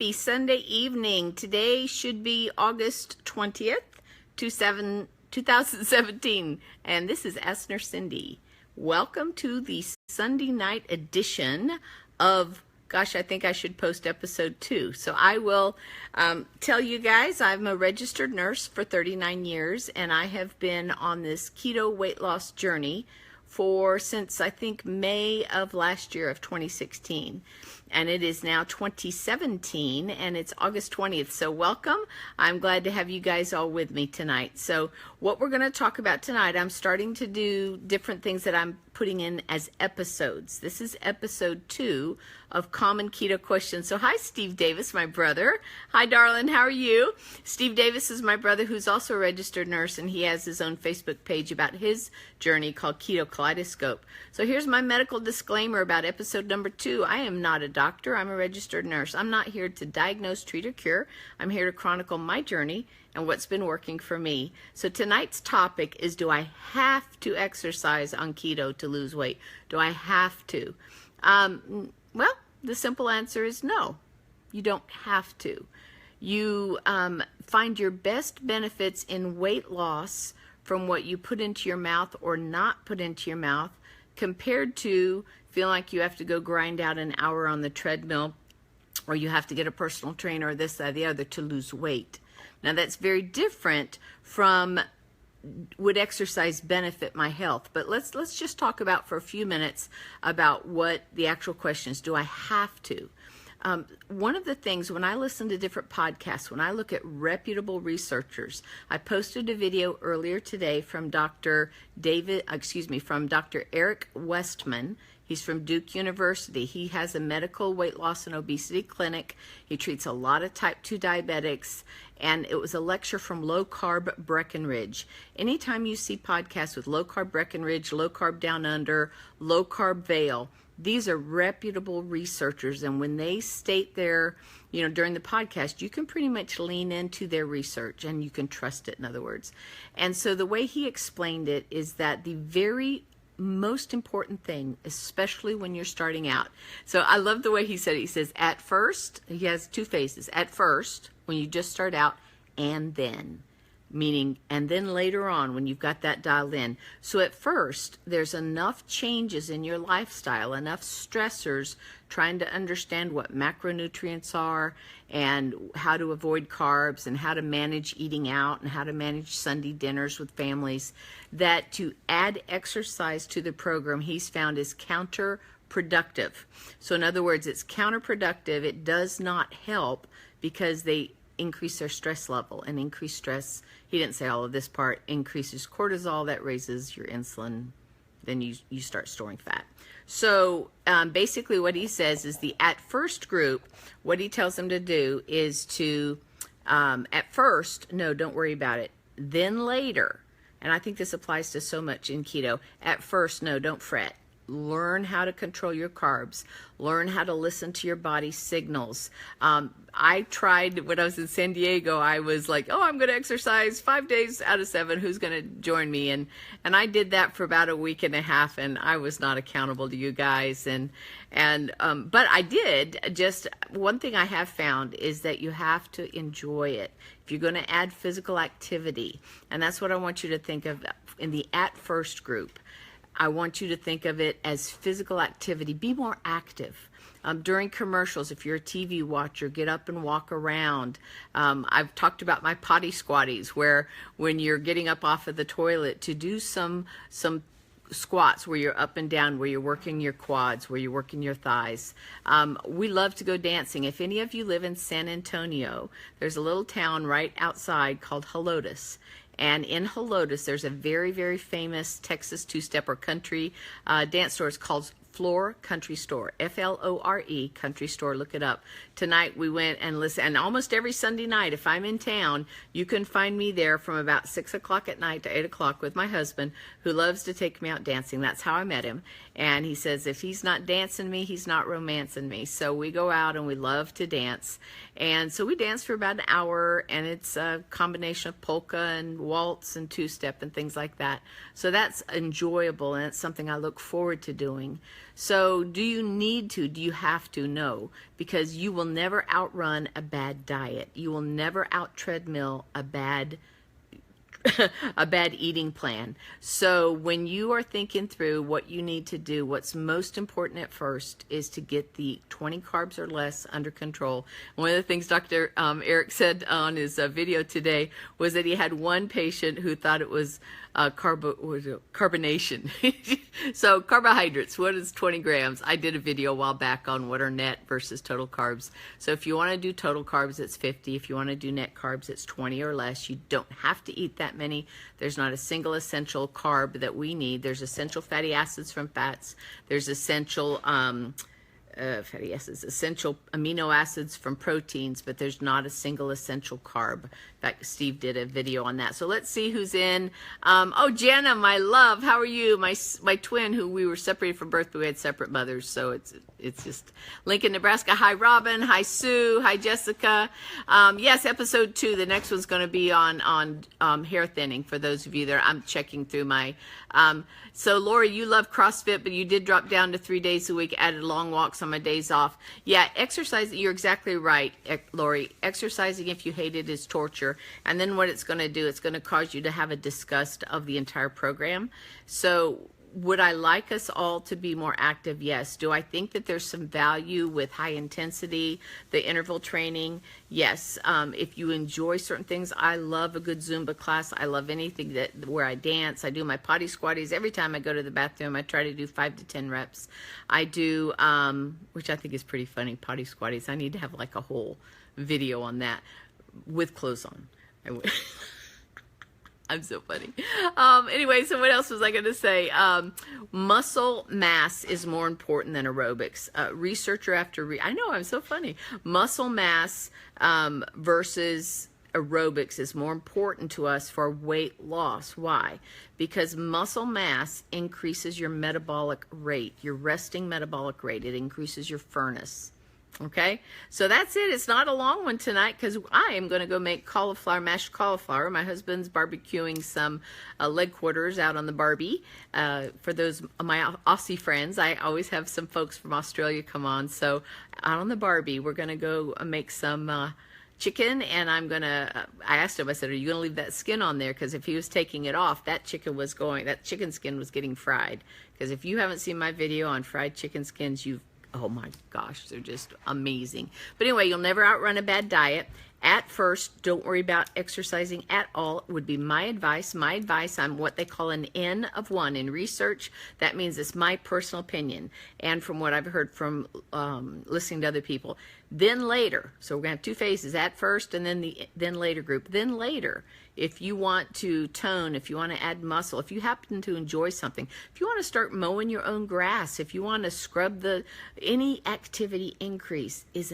Happy Sunday evening. Today should be August 20th, 2017, and this is Esner Cindy. Welcome to the Sunday night edition of, gosh, I think I should post episode 2. So I will tell you guys, I'm a registered nurse for 39 years, and I have been on this keto weight loss journey since I think May of last year of 2016, and it is now 2017 and it's August 20th. So welcome. I'm glad to have you guys all with me tonight. So what we're going to talk about tonight, I'm starting to do different things that I'm putting in as episodes. This is episode 2 of Common Keto Questions. So hi, Steve Davis, my brother. Hi, darling. How are you? Steve Davis is my brother who's also a registered nurse, and he has his own Facebook page about his journey called Keto Kaleidoscope. So here's my medical disclaimer about episode number 2. I am not a doctor. I'm a registered nurse. I'm not here to diagnose, treat, or cure. I'm here to chronicle my journey and what's been working for me. So tonight's topic is, do I have to exercise on keto to lose weight? Do I have to? Well, the simple answer is no. You don't have to. You find your best benefits in weight loss from what you put into your mouth or not put into your mouth, compared to feeling like you have to go grind out an hour on the treadmill, or you have to get a personal trainer, or this, that, or the other to lose weight. Now that's very different from, would exercise benefit my health? But let's just talk about for a few minutes about what the actual question is. Do I have to? One of the things, when I listen to different podcasts, when I look at reputable researchers, I posted a video earlier today from Dr. Eric Westman. He's from Duke University. He has a medical weight loss and obesity clinic. He treats a lot of type 2 diabetics, and it was a lecture from Low Carb Breckenridge. Anytime you see podcasts with Low Carb Breckenridge, Low Carb Down Under, Low Carb Vail, these are reputable researchers, and when they state their, during the podcast, you can pretty much lean into their research and you can trust it, in other words. And so the way he explained it is that the very most important thing, especially when you're starting out. So I love the way he said it. He says, at first, he has 2 phases. At first, when you just start out, and then. Meaning, and then later on when you've got that dialed in. So at first, there's enough changes in your lifestyle, enough stressors, trying to understand what macronutrients are and how to avoid carbs and how to manage eating out and how to manage Sunday dinners with families, that to add exercise to the program he's found is counterproductive. So in other words, it's counterproductive. It does not help because they increase their stress level, and increased stress, he didn't say all of this part, increases cortisol, that raises your insulin, then you start storing fat. So basically what he says is the at first group, what he tells them to do is to, at first, no, don't worry about it. Then later, and I think this applies to so much in keto, at first, no, don't fret. Learn how to control your carbs. Learn how to listen to your body's signals. I tried, when I was in San Diego, I was like, oh, I'm going to exercise 5 days out of 7. Who's going to join me? And I did that for about a week and a half, and I was not accountable to you guys. But I did. Just one thing I have found is that you have to enjoy it. If you're going to add physical activity, and that's what I want you to think of in the at first group, I want you to think of it as physical activity. Be more active. During commercials, if you're a TV watcher, get up and walk around. I've talked about my potty squatties, where when you're getting up off of the toilet, to do some squats where you're up and down, where you're working your quads, where you're working your thighs. We love to go dancing. If any of you live in San Antonio, there's a little town right outside called Helotes. And in Helotes, there's a very, very famous Texas two-step or country dance store. It's called Floor Country Store, F-L-O-R-E, Country Store. Look it up. Tonight we went and listened, and almost every Sunday night, if I'm in town, you can find me there from about 6 o'clock at night to 8 o'clock with my husband, who loves to take me out dancing. That's how I met him. And he says, if he's not dancing me, he's not romancing me. So we go out and we love to dance. And so we dance for about an hour, and it's a combination of polka and waltz and two-step and things like that. So that's enjoyable, and it's something I look forward to doing. So do you need to? Do you have to? No, because you will never outrun a bad diet. You will never out treadmill a bad a bad eating plan. So when you are thinking through what you need to do, what's most important at first is to get the 20 carbs or less under control. One of the things Dr. Eric said on his video today was that he had one patient who thought it was carbonation. So carbohydrates, what is 20 grams? I did a video a while back on what are net versus total carbs. So if you want to do total carbs, it's 50. If you want to do net carbs, it's 20 or less. You don't have to eat that many. There's not a single essential carb that we need. There's essential fatty acids from fats. There's essential fatty acids, essential amino acids from proteins, but there's not a single essential carb. In fact, Steve did a video on that. So let's see who's in. Oh, Jenna, my love, how are you? My twin, who we were separated from birth, but we had separate mothers, so it's just Lincoln, Nebraska. Hi, Robin. Hi, Sue. Hi, Jessica. Yes, episode 2. The next one's going to be on hair thinning. For those of you that I'm checking through my. So Lori, you love CrossFit, but you did drop down to 3 days a week. Added long walks on my days off. Yeah, exercise. You're exactly right, Lori. Exercising, if you hate it, is torture. And then what it's going to do, it's going to cause you to have a disgust of the entire program. So would I like us all to be more active? Yes. Do I think that there's some value with high intensity, the interval training? Yes. If you enjoy certain things, I love a good Zumba class. I love anything where I dance. I do my potty squatties. Every time I go to the bathroom, I try to do 5 to 10 reps. I do, which I think is pretty funny, potty squatties. I need to have like a whole video on that with clothes on. I'm so funny. Anyway, so what else was I going to say? Muscle mass is more important than aerobics. Researcher after I know, I'm so funny. Muscle mass versus aerobics is more important to us for weight loss. Why? Because muscle mass increases your metabolic rate, your resting metabolic rate. It increases your furnace. Okay, so that's it. It's not a long one tonight because I am going to go make mashed cauliflower. My husband's barbecuing some leg quarters out on the Barbie. For those of my Aussie friends, I always have some folks from Australia come on. So out on the Barbie, we're going to go make some chicken, and I asked him, I said, are you going to leave that skin on there? Because if he was taking it off, that chicken skin was getting fried. Because if you haven't seen my video on fried chicken skins, oh my gosh, they're just amazing. But anyway, you'll never outrun a bad diet. At first, don't worry about exercising at all, would be my advice. My advice, I'm what they call an N of 1 in research. That means it's my personal opinion. And from what I've heard from listening to other people. Then later, so we're going to have 2 phases, at first and then the then later group. Then later, if you want to tone, if you want to add muscle, if you happen to enjoy something, if you want to start mowing your own grass, if you want to scrub any activity increase is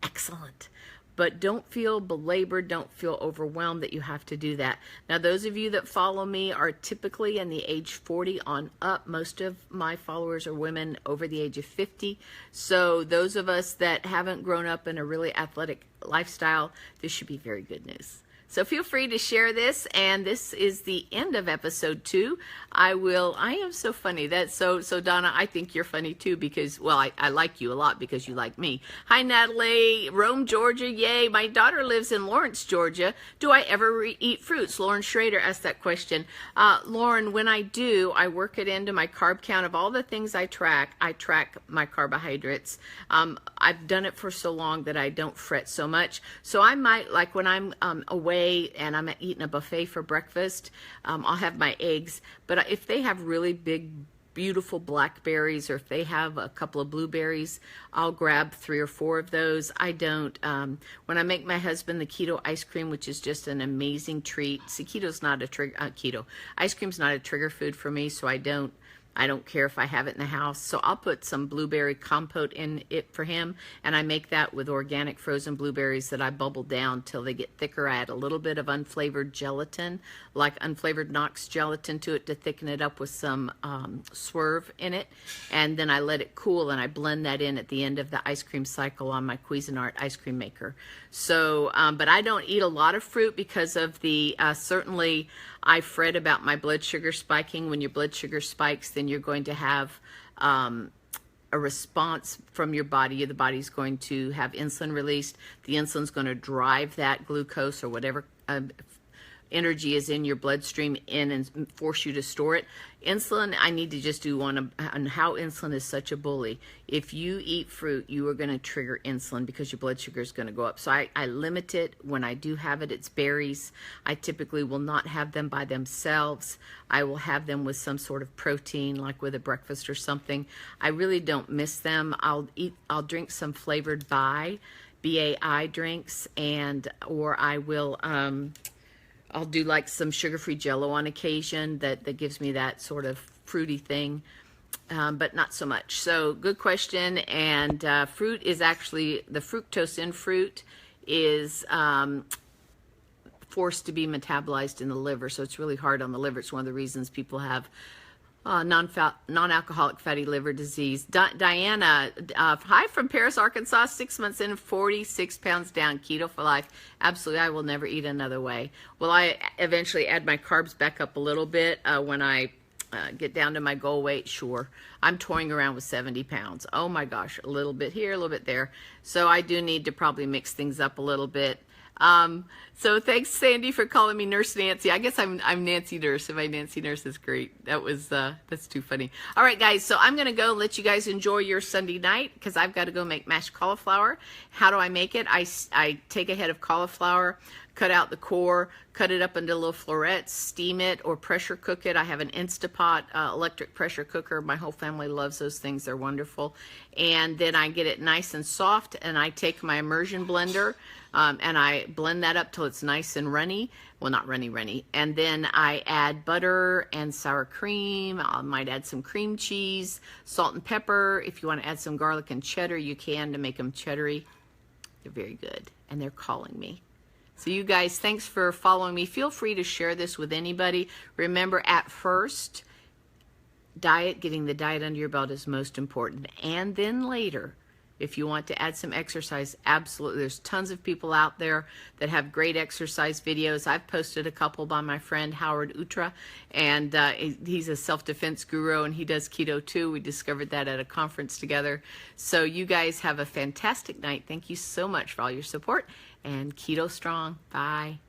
excellent. But don't feel belabored, don't feel overwhelmed that you have to do that. Now, those of you that follow me are typically in the age 40 on up. Most of my followers are women over the age of 50. So those of us that haven't grown up in a really athletic lifestyle, this should be very good news. So feel free to share this, and this is the end of episode 2. I am so funny. So Donna, I think you're funny too because, well, I like you a lot because you like me. Hi, Natalie. Rome, Georgia. Yay. My daughter lives in Lawrence, Georgia. Do I ever eat fruits? Lauren Schrader asked that question. Lauren, when I do, I work it into my carb count of all the things I track. I track my carbohydrates. I've done it for so long that I don't fret so much. So I might, like when I'm away and I'm eating a buffet for breakfast, I'll have my eggs. But if they have really big, beautiful blackberries, or if they have a couple of blueberries, I'll grab 3 or 4 of those. I don't, when I make my husband the keto ice cream, which is just an amazing treat. See, keto's not a trigger, ice cream's not a trigger food for me, so I don't care if I have it in the house. So I'll put some blueberry compote in it for him, and I make that with organic frozen blueberries that I bubble down till they get thicker. I add a little bit of unflavored gelatin, like unflavored Knox gelatin to it to thicken it up with some swerve in it, and then I let it cool, and I blend that in at the end of the ice cream cycle on my Cuisinart ice cream maker. So, but I don't eat a lot of fruit because of the, certainly I fret about my blood sugar spiking. When your blood sugar spikes, then you're going to have a response from your body. The body's going to have insulin released. The insulin's going to drive that glucose or whatever energy is in your bloodstream in and force you to store it. Insulin, I need to just do one on how insulin is such a bully. If you eat fruit, you are going to trigger insulin because your blood sugar is going to go up. So I limit it. When I do have it, it's berries. I typically will not have them by themselves. I will have them with some sort of protein, like with a breakfast or something. I really don't miss them. I'll drink some flavored BAI drinks, or I will I'll do like some sugar-free Jello on occasion that gives me that sort of fruity thing, but not so much. So good question. And fruit is actually, the fructose in fruit is forced to be metabolized in the liver. So it's really hard on the liver. It's one of the reasons people have non-alcoholic fatty liver disease. Diana, hi from Paris, Arkansas, 6 months in, 46 pounds down, keto for life. Absolutely, I will never eat another way. Will I eventually add my carbs back up a little bit when I get down to my goal weight? Sure. I'm toying around with 70 pounds. Oh my gosh, a little bit here, a little bit there. So I do need to probably mix things up a little bit. So thanks, Sandy, for calling me Nurse Nancy. I guess I'm Nancy Nurse, and my Nancy Nurse is great. That's too funny. All right, guys, so I'm going to go and let you guys enjoy your Sunday night because I've got to go make mashed cauliflower. How do I make it? I take a head of cauliflower, cut out the core, cut it up into little florets, steam it or pressure cook it. I have an Instapot electric pressure cooker. My whole family loves those things. They're wonderful. And then I get it nice and soft, and I take my immersion blender, and I blend that up till it's nice and runny. Well, not runny. And then I add butter and sour cream. I might add some cream cheese, salt and pepper. If you want to add some garlic and cheddar, you can to make them cheddary. They're very good, and they're calling me. So you guys, thanks for following me. Feel free to share this with anybody. Remember, at first, getting the diet under your belt is most important. And then later, if you want to add some exercise, absolutely. There's tons of people out there that have great exercise videos. I've posted a couple by my friend Howard Utra, and he's a self-defense guru, and he does keto too. We discovered that at a conference together. So you guys have a fantastic night. Thank you so much for all your support, and keto strong. Bye.